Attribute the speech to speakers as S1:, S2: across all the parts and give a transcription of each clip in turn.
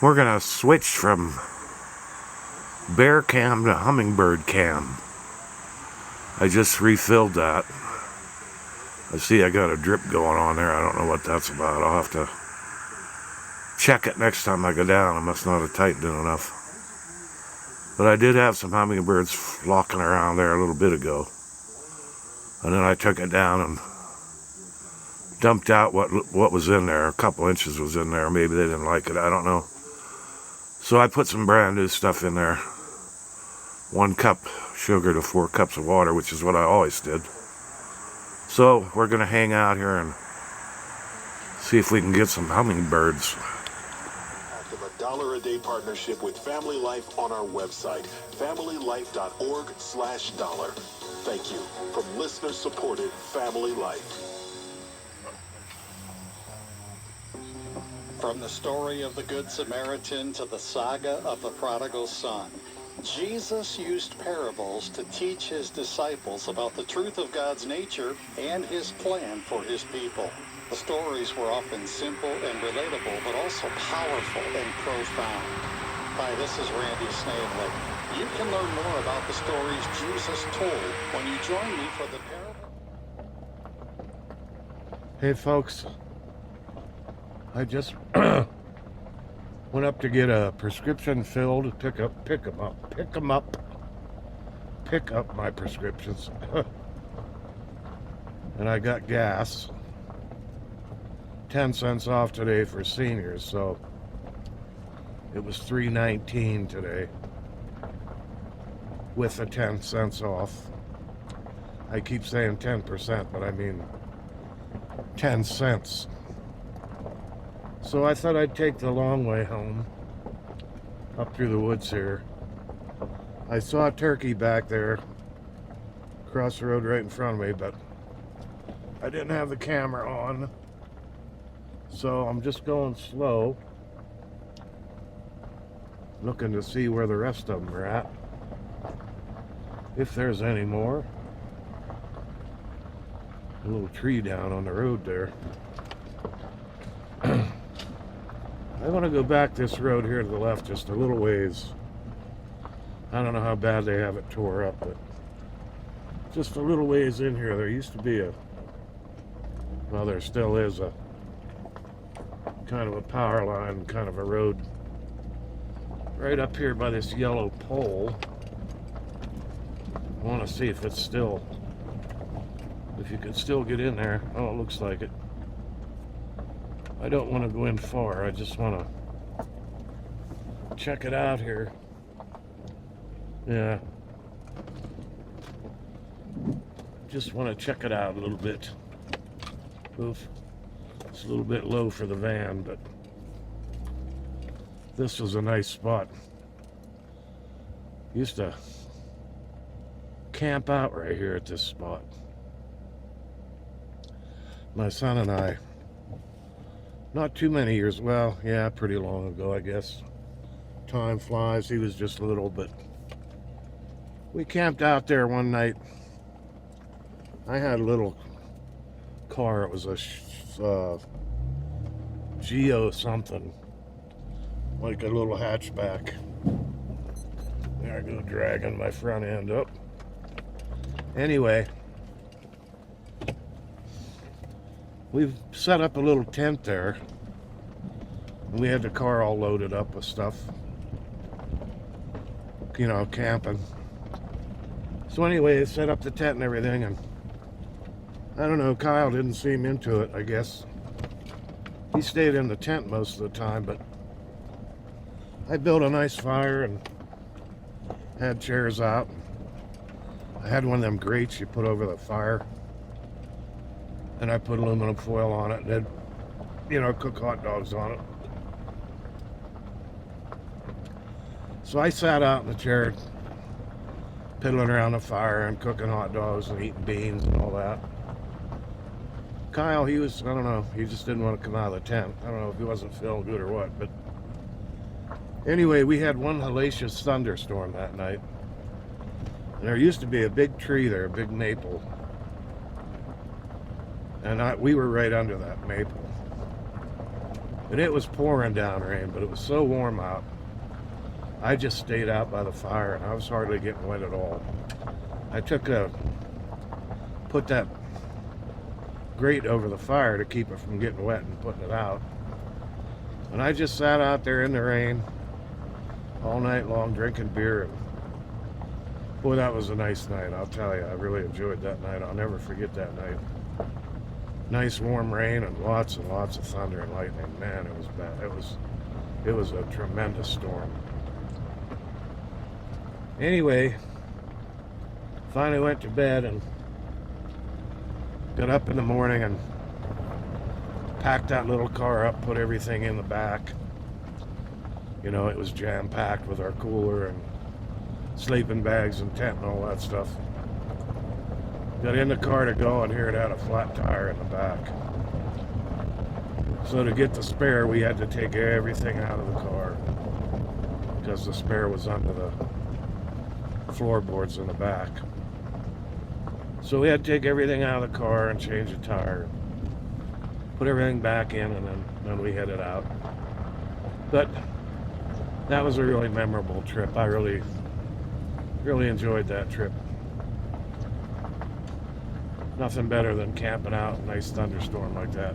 S1: We're gonna switch from bear cam to hummingbird cam. I just refilled that. I see I got a drip going on there. I don't know what that's about. I'll have to check it next time I go down. I must not have tightened it enough. But I did have some hummingbirds flocking around there a little bit ago. And then I took it down and dumped out what was in there. A couple inches was in there. Maybe they didn't like it. I don't know. So I put some brand new stuff in there. 1 cup sugar to 4 cups of water, which is what I always did. So we're going to hang out here and see if we can get some hummingbirds.
S2: Active $1 a day partnership with Family Life on our website, familylife.org/dollar. Thank you from listener-supported Family Life.
S3: From the story of the Good Samaritan to the saga of the prodigal son, Jesus used parables to teach his disciples about the truth of God's nature and his plan for his people. The stories were often simple and relatable, but also powerful and profound. Hi, this is Randy Snavely. You can learn more about the stories Jesus told when you join me for the parable.
S1: Hey folks, I just went up to get a prescription filled to pick up my prescriptions. And I got gas. 10 cents off today for seniors, so it was $3.19 today with the 10 cents off. I keep saying 10%, but I mean 10 cents. So I thought I'd take the long way home, up through the woods here. I saw a turkey back there, across the road right in front of me, but I didn't have the camera on. So I'm just going slow, looking to see where the rest of them are at, if there's any more. A little tree down on the road there. I want to go back this road here to the left just a little ways. I don't know how bad they have it tore up, but just a little ways in here. There used to be well, there still is a kind of a power line, kind of a road right up here by this yellow pole. I want to see if it's still, if you can still get in there. Oh, it looks like it. I don't want to go in far. I just want to check it out here. Yeah. Just want to check it out a little bit. Oof. It's a little bit low for the van, but this was a nice spot. Used to camp out right here at this spot. My son and I, not too many years, well, yeah, pretty long ago, I guess. Time flies. He was just little, but we camped out there one night. I had a little car. It was a Geo something, like a little hatchback. There I go, dragging my front end up. Anyway, we've set up a little tent there. We had the car all loaded up with stuff, you know, camping. So anyway, set up the tent and everything, and I don't know, Kyle didn't seem into it, I guess. He stayed in the tent most of the time, but I built a nice fire and had chairs out. I had one of them grates you put over the fire, and I put aluminum foil on it and then, you know, cook hot dogs on it. So I sat out in the chair, piddling around the fire and cooking hot dogs and eating beans and all that. Kyle, he was, I don't know, he just didn't want to come out of the tent. I don't know if he wasn't feeling good or what, but anyway, we had one hellacious thunderstorm that night. And there used to be a big tree there, a big maple. And we were right under that maple. And it was pouring down rain, but it was so warm out. I just stayed out by the fire, and I was hardly getting wet at all. I put that grate over the fire to keep it from getting wet and putting it out. And I just sat out there in the rain all night long drinking beer. And boy, that was a nice night, I'll tell you. I really enjoyed that night. I'll never forget that night. Nice warm rain and lots of thunder and lightning. Man, it was bad. It was a tremendous storm. Anyway, finally went to bed and got up in the morning and packed that little car up, put everything in the back. You know, it was jam-packed with our cooler and sleeping bags and tent and all that stuff. Got in the car to go, and here it had a flat tire in the back. So to get the spare, we had to take everything out of the car because the spare was under the floorboards in the back. So we had to take everything out of the car and change the tire, put everything back in, and then we headed out. But that was a really memorable trip. I really enjoyed that trip. Nothing better than camping out in a nice thunderstorm like that.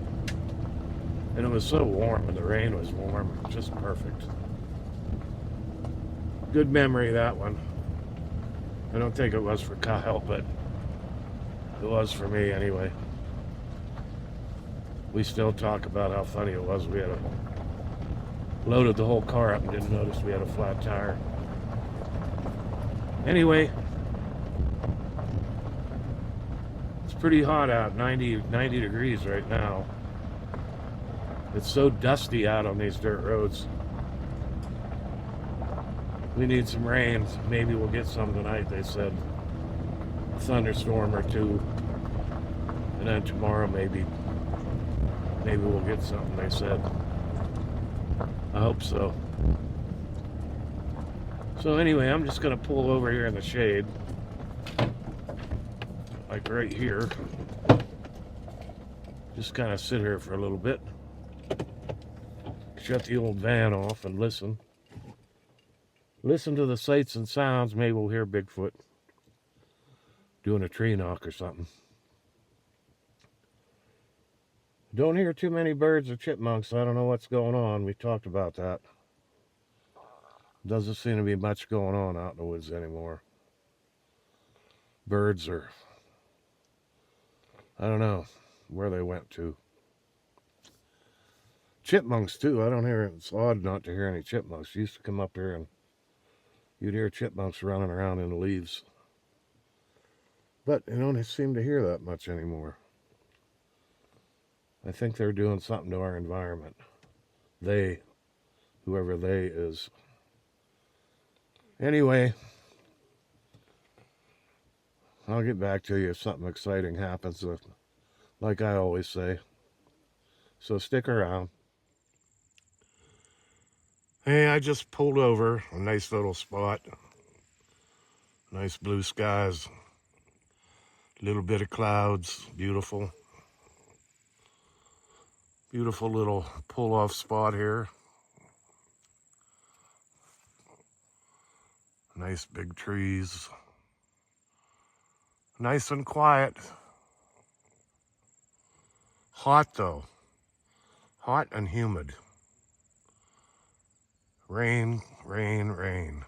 S1: And it was so warm, and the rain was warm, just perfect. Good memory, that one. I don't think it was for Kyle, but it was for me anyway. We still talk about how funny it was. We had loaded the whole car up and didn't notice we had a flat tire. Anyway, it's pretty hot out, 90 degrees right now. It's so dusty out on these dirt roads. We need some rain. Maybe we'll get some tonight, they said. A thunderstorm or two. And then tomorrow maybe we'll get something, they said. I hope so. So anyway, I'm just gonna pull over here in the shade. Like right here. Just kind of sit here for a little bit. Shut the old van off and listen. Listen to the sights and sounds. Maybe we'll hear Bigfoot doing a tree knock or something. Don't hear too many birds or chipmunks. I don't know what's going on. We talked about that. Doesn't seem to be much going on out in the woods anymore. Birds are, I don't know where they went to. Chipmunks too. I don't hear, it's odd not to hear any chipmunks. You used to come up here and you'd hear chipmunks running around in the leaves. But you don't seem to hear that much anymore. I think they're doing something to our environment. They, whoever they is. Anyway, I'll get back to you if something exciting happens, like I always say. So stick around. Hey, I just pulled over a nice little spot. Nice blue skies. Little bit of clouds. Beautiful. Beautiful little pull-off spot here. Nice big trees. Nice and quiet. Hot though. Hot and humid. Rain, rain, rain.